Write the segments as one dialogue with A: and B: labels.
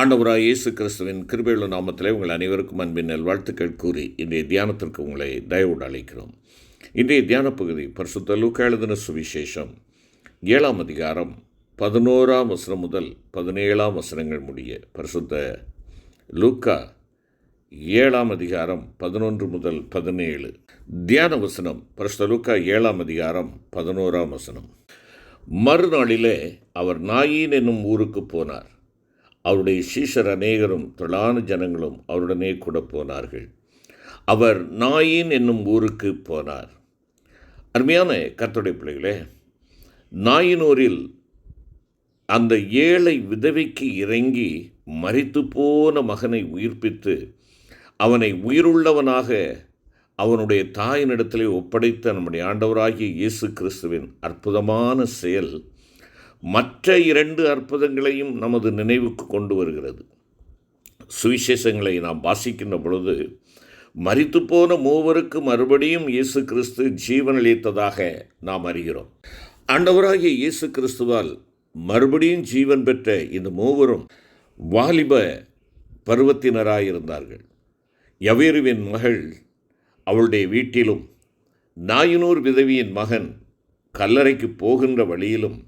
A: ஆண்டவராய் இயேசு கிறிஸ்துவின் கிருபையுள்ள நாமத்திலே உங்கள் அனைவருக்கும் அன்பின் நல்வாழ்த்துக்கள் கூறி இன்றைய தியானத்திற்கு உங்களை தயவோடு அழைக்கிறோம். இன்றைய தியான பகுதி பரிசுத்த லூக்கா எழுதின சுவிசேஷம் 7ஆம் அதிகாரம் 11ஆம் வசனம் முதல் 17ஆம் வசனங்கள் முடிய. பரிசுத்த லூக்கா 7ஆம் அதிகாரம் 11 முதல் 17. தியான வசனம் பரிசுத்த லூக்கா 7ஆம் அதிகாரம் 11ஆம் வசனம். மறுநாளிலே அவர் நாயின் என்னும் ஊருக்கு போனார். அவருடைய சீஷர் அநேகரும் திரளான ஜனங்களும் அவருடனே கூட போனார்கள். அவர் நாயின் என்னும் ஊருக்கு போனார். அருமையான கர்த்தருடைய பிள்ளைகளே, நாயினூரில் அந்த ஏழை விதவைக்கு இறங்கி மரித்து போன மகனை உயிர்ப்பித்து அவனை உயிருள்ளவனாக அவனுடைய தாயினிடத்திலே ஒப்படைத்த நம்முடைய ஆண்டவராகிய இயேசு கிறிஸ்துவின் அற்புதமான செயல் மற்ற 2 அற்புதங்களையும் நமது நினைவுக்கு கொண்டு வருகிறது. சுவிசேஷங்களை நாம் வாசிக்கின்ற பொழுது மரித்து போன மூவருக்கு மறுபடியும் இயேசு கிறிஸ்து ஜீவனளித்ததாக நாம் அறிகிறோம். ஆண்டவராகிய இயேசு கிறிஸ்துவால் மறுபடியும் ஜீவன் பெற்ற இந்த மூவரும் வாலிப பருவத்தினராயிருந்தார்கள். யவீருவின் மகள் அவளுடைய வீட்டிலும், நாயினூர் விதவியின் மகன் கல்லறைக்கு போகின்ற வழியிலும்,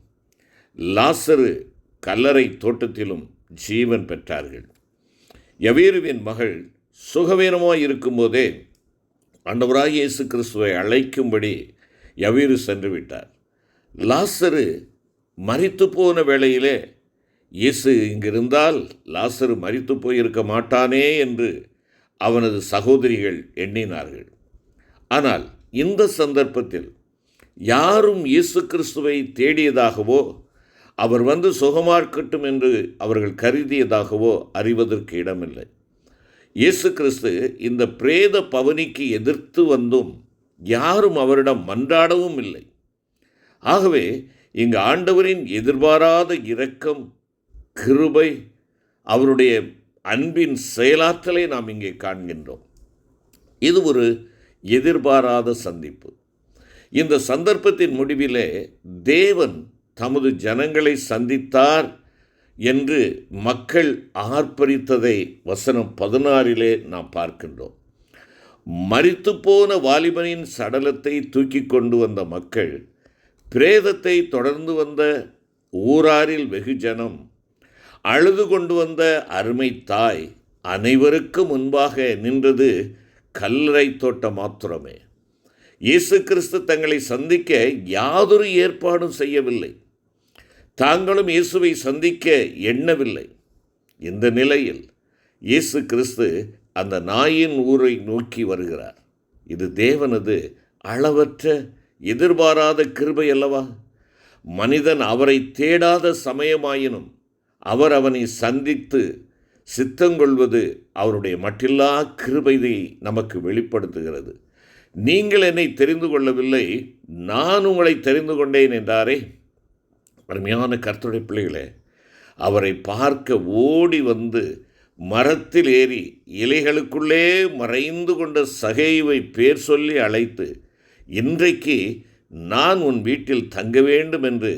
A: லாசரு கல்லறை தோட்டத்திலும் ஜீவன் பெற்றார்கள். யவீருவின் மகள் சுகவீனமாய் இருக்கும்போதே ஆண்டவராகிய இயேசு கிறிஸ்துவை அழைக்கும்படி யவீரு சென்று விட்டார். லாசரு மரித்து போன வேளையிலே இயேசு இங்கிருந்தால் லாசரு மரித்து போயிருக்க மாட்டானே என்று அவனது சகோதரிகள் எண்ணினார்கள். ஆனால் இந்த சந்தர்ப்பத்தில் யாரும் இயேசு கிறிஸ்துவை தேடியதாகவோ அவர் வந்து சுகமாக்கட்டும் என்று அவர்கள் கருதியதாகவோ அறிவதற்கு இடமில்லை. இயேசு கிறிஸ்து இந்த பிரேத பவனிக்கு எதிர்த்து வந்தும் யாரும் அவரிடம் மன்றாடவும் இல்லை. ஆகவே இங்கு ஆண்டவரின் எதிர்பாராத இரக்கம், கிருபை, அவருடைய அன்பின் செயலாற்றலை நாம் இங்கே காண்கின்றோம். இது ஒரு எதிர்பாராத சந்திப்பு. இந்த சந்தர்ப்பத்தின் முடிவிலே தேவன் தமது ஜனங்களை சந்தித்தார் என்று மக்கள் ஆர்ப்பரித்ததை வசனம் 16 நாம் பார்க்கின்றோம். மரித்து போன வாலிபனின் சடலத்தை தூக்கி கொண்டு வந்த மக்கள், பிரேதத்தை தொடர்ந்து வந்த ஊராரில் வெகுஜனம், அழுது கொண்டு வந்த அருமை தாய், அனைவருக்கும் முன்பாக நின்றது கல்லறை தோட்டம் மாத்திரமே. இயேசு கிறிஸ்து தங்களை சந்திக்க யாதொரு ஏற்பாடும் செய்யவில்லை. தாங்களும் இயேசுவை சந்திக்க எண்ணவில்லை. இந்த நிலையில் இயேசு கிறிஸ்து அந்த நாயின் ஊரை நோக்கி வருகிறார். இது தேவனது அளவற்ற எதிர்பாராத கிருபை அல்லவா? மனிதன் அவரை தேடாத சமயமாயினும் அவர் அவனை சந்தித்து சித்தங்கொள்வது அவருடைய மட்டில்லா கிருபையை நமக்கு வெளிப்படுத்துகிறது. நீங்கள் என்னை தெரிந்து கொள்ளவில்லை, நான் உங்களை தெரிந்து கொண்டேன் என்றாரே. அருமையான கர்த்தருடைய பிள்ளைகளே, அவரை பார்க்க ஓடி வந்து மரத்தில் ஏறி இலைகளுக்குள்ளே மறைந்து கொண்ட சகேயுவை பேர் சொல்லி அழைத்து, இன்றைக்கு நான் உன் வீட்டில் தங்க வேண்டும் என்று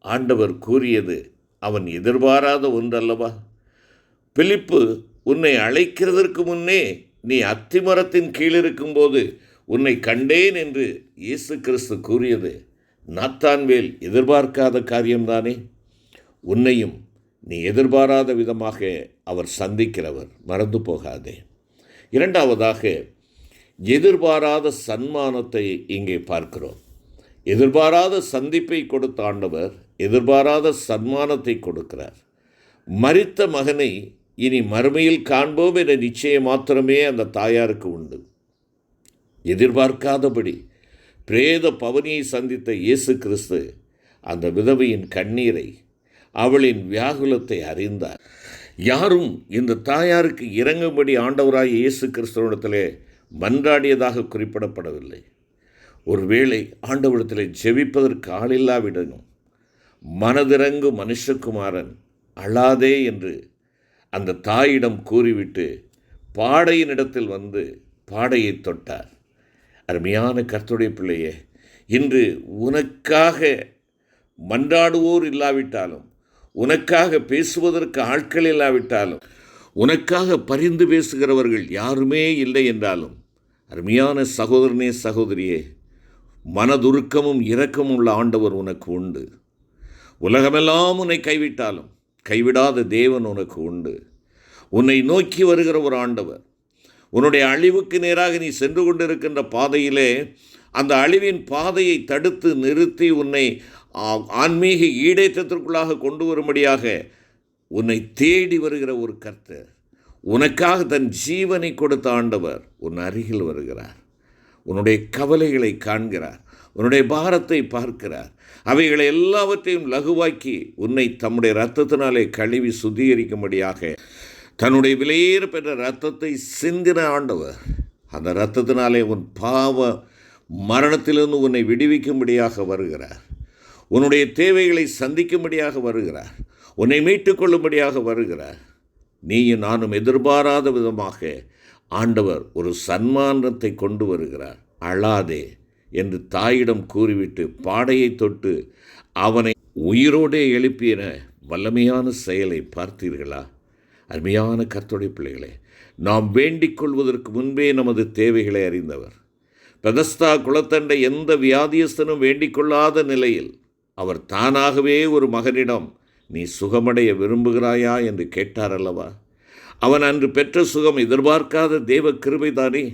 A: ஆண்டவர் கூறியது அவன் எதிர்பாராத ஒன்றல்லவா? பிலிப்பு உன்னை அழைக்கிறதற்கு முன்னே நீ அத்திமரத்தின் கீழிருக்கும்போது உன்னை கண்டேன் என்று இயேசு கிறிஸ்து கூறியது நாத்தான்வேல் எதிர்பார்க்காத காரியம்தானே? உன்னையும் நீ எதிர்பாராத விதமாக அவர் சந்திக்கிறவர், மறந்து போகாதே. இரண்டாவதாக எதிர்பாராத சன்மானத்தை இங்கே பார்க்கிறோம். எதிர்பாராத சந்திப்பை கொடுத்த ஆண்டவர் எதிர்பாராத சன்மானத்தை கொடுக்கிறார். மரித்த மகனை இனி மறுமையில் காண்போம் என்ற நிச்சயம் மாத்திரமே அந்த தாயாருக்கு உண்டு. எதிர்பார்க்காதபடி பிரேத பவனியை சந்தித்த இயேசு கிறிஸ்து அந்த விதவையின் கண்ணீரை, அவளின் வியாகுலத்தை அறிந்தார். யாரும் இந்த தாயாருக்கு இறங்கும்படி ஆண்டவராய் இயேசு கிறிஸ்துவிடத்திலே மன்றாடியதாக குறிப்பிடப்படவில்லை. ஒருவேளை ஆண்டவரிடத்திலே ஜெபிப்பதற்கு ஆளில்லாவிடனும் மனதிறங்கு மனுஷகுமாரன் அழாதே என்று அந்த தாயிடம் கூறிவிட்டு பாடையினிடத்தில் வந்து பாடையை தொட்டார். அருமையான கர்த்தருடைய பிள்ளையே, இன்று உனக்காக மன்றாடுவோர் இல்லாவிட்டாலும் உனக்காக பேசுவதற்கு ஆட்கள் இல்லாவிட்டாலும், உனக்காக பரிந்து பேசுகிறவர்கள் யாருமே இல்லை என்றாலும், அருமையான சகோதரனே சகோதரியே, மனதுருக்கமும் இரக்கமும் உள்ள ஆண்டவர் உனக்கு உண்டு. உலகமெல்லாம் உன்னை கைவிட்டாலும் கைவிடாத தேவன் உனக்கு உண்டு. உன்னை நோக்கி வருகிற ஒரு ஆண்டவர், உன்னுடைய அழிவுக்கு நேராக நீ சென்று கொண்டிருக்கின்ற பாதையிலே அந்த அழிவின் பாதையை தடுத்து நிறுத்தி உன்னை ஆன்மீக ஈடேற்றத்திற்குள்ளாக கொண்டு வரும்படியாக உன்னை தேடி வருகிற ஒரு கர்த்தர், உனக்காக தன் ஜீவனை கொடுத்த ஆண்டவர் உன் அருகில் வருகிறார். உன்னுடைய கவலைகளை காண்கிறார், உன்னுடைய பாரத்தை பார்க்கிறார். அவைகளை எல்லாவற்றையும் லகுவாக்கி உன்னை தம்முடைய இரத்தத்தினாலே கழுவி சுத்திகரிக்கும்படியாக தன்னுடைய விலையேற பெற்ற இரத்தத்தை சிந்தின ஆண்டவர், அந்த இரத்தத்தினாலே உன் பாவ மரணத்திலிருந்து உன்னை விடுவிக்கும்படியாக வருகிறார். உன்னுடைய தேவைகளை சந்திக்கும்படியாக வருகிறார். உன்னை மீட்டுக்கொள்ளும்படியாக வருகிறார். நீயும் நானும் எதிர்பாராத விதமாக ஆண்டவர் ஒரு சன்மானத்தை கொண்டு வருகிறார். அழாதே என்று தாயிடம் கூறிவிட்டு பாடையை தொட்டு அவனை உயிரோடே எழுப்பின வல்லமையான செயலை பார்த்தீர்களா? அருமையான கர்த்தருடைய பிள்ளைகளே, நாம் வேண்டிக் கொள்வதற்கு முன்பே நமது தேவைகளை அறிந்தவர். பெதஸ்தா குளத்தண்டை எந்த வியாதியஸ்தனும் வேண்டிக் கொள்ளாத நிலையில் அவர் தானாகவே ஒரு மகனிடம், நீ சுகமடைய விரும்புகிறாயா என்று கேட்டார் அல்லவா? அவன் அன்று பெற்ற சுகம் எதிர்பார்க்காத தேவ கிருபைதானே.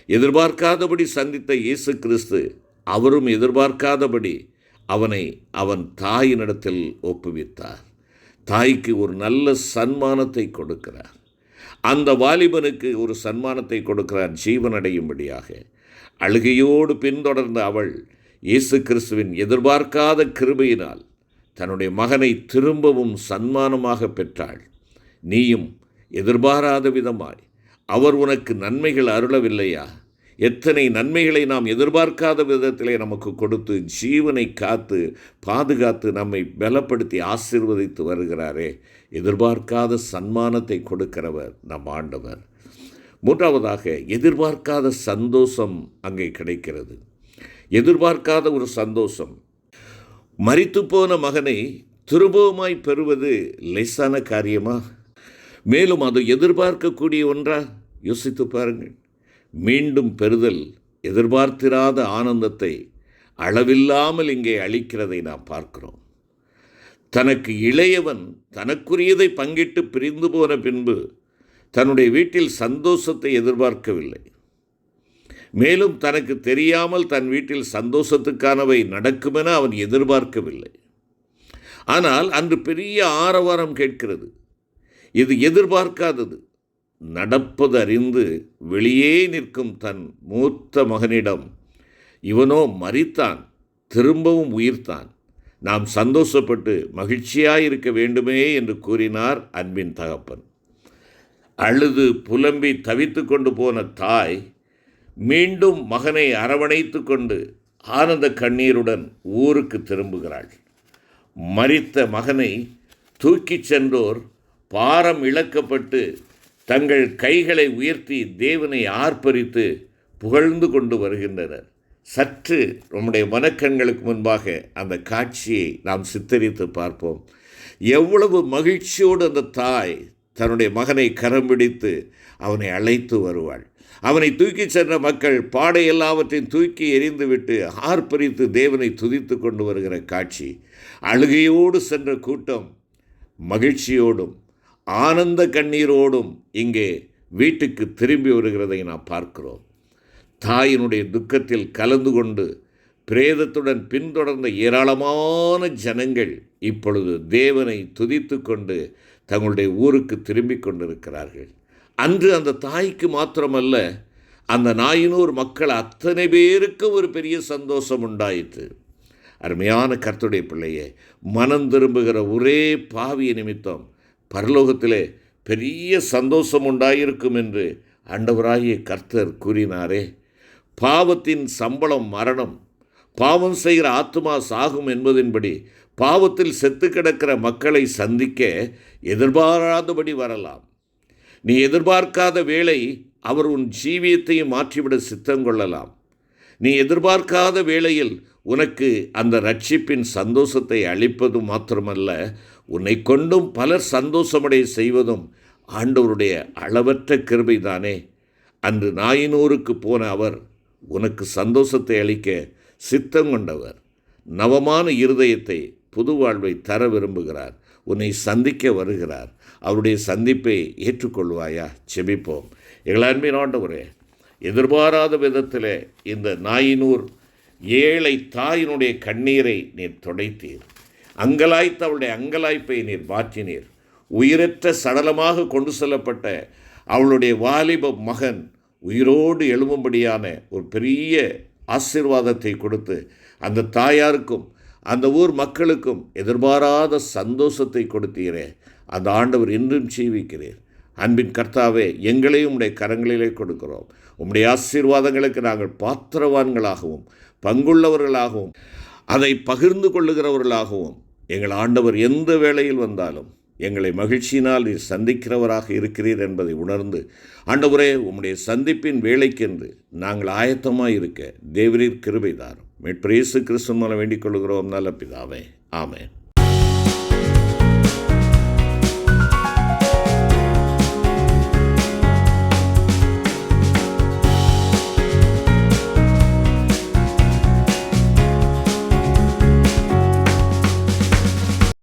A: எதிர்பார்க்காதபடி சந்தித்த இயேசு கிறிஸ்து அவரும் எதிர்பார்க்காதபடி அவனை அவன் தாயினிடத்தில் ஒப்புவித்தார். தாய்க்கு ஒரு நல்ல சன்மானத்தை கொடுக்கிறார். அந்த வாலிபனுக்கு ஒரு சன்மானத்தை கொடுக்கிறார், ஜீவனடையும்படியாக. அழுகையோடு பின்தொடர்ந்த அவள் இயேசு கிறிஸ்துவின் எதிர்பார்க்காத கிருபையினால் தன்னுடைய மகனை திரும்பவும் சன்மானமாக பெற்றாள். நீயும் எதிர்பாராத விதமாய் அவர் உனக்கு நன்மைகள் அருளவில்லையா? எத்தனை நன்மைகளை நாம் எதிர்பார்க்காத விதத்திலே நமக்கு கொடுத்து ஜீவனை காத்து பாதுகாத்து நம்மை பலப்படுத்தி ஆசீர்வதித்து வருகிறாரே. எதிர்பார்க்காத சன்மானத்தை கொடுக்கிறவர் நம் ஆண்டவர். மூன்றாவதாக, எதிர்பார்க்காத சந்தோஷம் அங்கே கிடைக்கிறது. எதிர்பார்க்காத ஒரு சந்தோஷம். மரித்துப்போன மகனை திரும்பவுமாய் பெறுவது லேசான காரியமா? மேலும் அது எதிர்பார்க்கக்கூடிய ஒன்றா? யோசித்து பாருங்கள். மீண்டும் பெறுதல் எதிர்பார்த்திராத ஆனந்தத்தை அளவில்லாமல் இங்கே அளிக்கிறதை நாம் பார்க்கிறோம். தனக்கு இளையவன் தனக்குரியதை பங்கிட்டு பிரிந்து போன பின்பு தன்னுடைய வீட்டில் சந்தோஷத்தை எதிர்பார்க்கவில்லை. மேலும் தனக்கு தெரியாமல் தன் வீட்டில் சந்தோஷத்துக்கானவை நடக்குமென அவன் எதிர்பார்க்கவில்லை. ஆனால் அன்று பெரிய ஆரவாரம் கேட்கிறது. இது எதிர்பார்க்காதது. நடப்பது அறிந்து வெளியே நிற்கும் தன் மூத்த மகனிடம், இவனோ மரித்தான், திரும்பவும் உயிர்த்தான், நாம் சந்தோஷப்பட்டு மகிழ்ச்சியாயிருக்க வேண்டுமே என்று கூறினார் அன்பின் தகப்பன். அழுது புலம்பி தவித்து கொண்டு போன தாய் மீண்டும் மகனை அரவணைத்து கொண்டு ஆனந்த கண்ணீருடன் ஊருக்கு திரும்புகிறாள். மரித்த மகனை தூக்கிச் சென்றோர் பாரம் இழக்கப்பட்டு தங்கள் கைகளை உயர்த்தி தேவனை ஆர்ப்பரித்து புகழ்ந்து கொண்டு வருகின்றனர். சற்று நம்முடைய மனக்கண்களுக்கு முன்பாக அந்த காட்சியை நாம் சித்தரித்து பார்ப்போம். எவ்வளவு மகிழ்ச்சியோடு அந்த தாய் தன்னுடைய மகனை கரம் பிடித்து அவனை அழைத்து வருவாள். அவனை தூக்கி சென்ற மக்கள் பாடை எல்லாவற்றையும் தூக்கி எறிந்துவிட்டு ஆர்ப்பரித்து தேவனை துதித்து கொண்டு வருகிற காட்சி. அழுகையோடு சென்ற கூட்டம் மகிழ்ச்சியோடும் ஆனந்த கண்ணீரோடும் இங்கே வீட்டுக்கு திரும்பி வருகிறதை நாம் பார்க்கிறோம். தாயினுடைய துக்கத்தில் கலந்து கொண்டு பிரேதத்துடன் பின்தொடர்ந்த ஏராளமான ஜனங்கள் இப்பொழுது தேவனை துதித்து கொண்டு தங்களுடைய ஊருக்கு திரும்பி கொண்டிருக்கிறார்கள். அன்று அந்த தாய்க்கு மாத்திரமல்ல, அந்த நாயினூர் மக்கள் அத்தனை பேருக்கு ஒரு பெரிய சந்தோஷம் உண்டாயிற்று. அருமையான கர்த்தருடைய பிள்ளையே, மனம் திரும்புகிற ஒரே பாவிய நிமித்தம் பரலோகத்திலே பெரிய சந்தோஷம் உண்டாயிருக்கும் என்று ஆண்டவராகிய கர்த்தர் கூறினாரே. பாவத்தின் சம்பளம் மரணம், பாவம் செய்கிற ஆத்துமா சாகும் என்பதின்படி பாவத்தில் செத்து கிடக்கிற மக்களை சந்திக்க எதிர்பாராதபடி வரலாம். நீ எதிர்பார்க்காத வேளை அவர் உன் ஜீவியத்தையும் மாற்றிவிட சித்தம் கொள்ளலாம். நீ எதிர்பார்க்காத வேளையில் உனக்கு அந்த ரட்சிப்பின் சந்தோஷத்தை அளிப்பது மாத்திரமல்ல, உன்னை கொண்டும் பலர் சந்தோஷமடைய செய்வதும் ஆண்டவருடைய அளவற்ற கிருபை தானே. அன்று நாயினூருக்கு போன அவர் உனக்கு சந்தோஷத்தை அளிக்க சித்தம் கொண்டவர். நவமான இருதயத்தை, புது வாழ்வை தர விரும்புகிறார். உன்னை சந்திக்க வருகிறார். அவருடைய சந்திப்பை ஏற்றுக்கொள்வாயா? செபிப்போம். எங்கள் அன்பின் ஆண்டவரே, எதிர்பாராத விதத்தில் இந்த நாயினூர் ஏழை தாயினுடைய கண்ணீரை நீர் துடைத்தீர். அங்கலாய்த்து அவளுடைய அங்கலாய்ப்பை நீர் மாற்றினீர். உயிரற்ற சடலமாக கொண்டு செல்லப்பட்ட அவளுடைய வாலிப மகன் உயிரோடு எழும்பும்படியான ஒரு பெரிய ஆசீர்வாதத்தை கொடுத்து அந்த தாயாருக்கும் அந்த ஊர் மக்களுக்கும் எதிர்பாராத சந்தோஷத்தை கொடுத்தீரே. அந்த ஆண்டவர் இன்றும் ஜீவிக்கிறீர். அன்பின் கர்த்தாவே, எங்களையும் உம்முடைய கரங்களிலே கொடுக்கிறோம். உம்முடைய ஆசீர்வாதங்களுக்கு நாங்கள் பாத்திரவான்களாகவும் பங்குள்ளவர்களாகவும் அதை பகிர்ந்து கொள்ளுகிறவர்களாகவும் எங்கள் ஆண்டவர் எந்த வேளையில் வந்தாலும் எங்களை மகிழ்ச்சியினால் நீர் சந்திக்கிறவராக இருக்கிறீர் என்பதை உணர்ந்து, ஆண்டவரே, உம்முடைய சந்திப்பின் வேலைக்கென்று நாங்கள் ஆயத்தமாக இருக்க தேவரீர் கிருபை தாரும். மீட்பர் இயேசு கிறிஸ்து மூலம் வேண்டிக் கொள்கிறோம் நல்ல பிதாவே. ஆமென்.